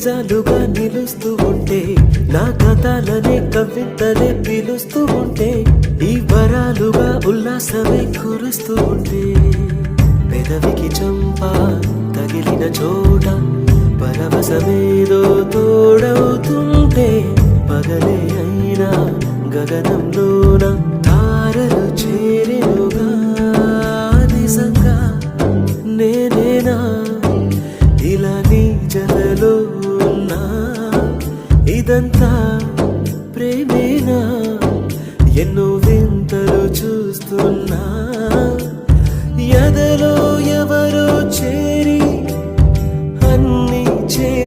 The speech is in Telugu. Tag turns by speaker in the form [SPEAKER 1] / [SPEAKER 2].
[SPEAKER 1] నిజాలుగా నిలుస్తూ ఉంటే, నా కథలనే కవితలే పిలుస్తూ ఉంటే, ఈ వరాలుగా ఉల్లాసమే కురుస్తూ ఉంటే, పెదవికి చంప తగిలిన చోట పరవశమేదో తోడవుతుంటే, పగలే అయినా గగనంలోన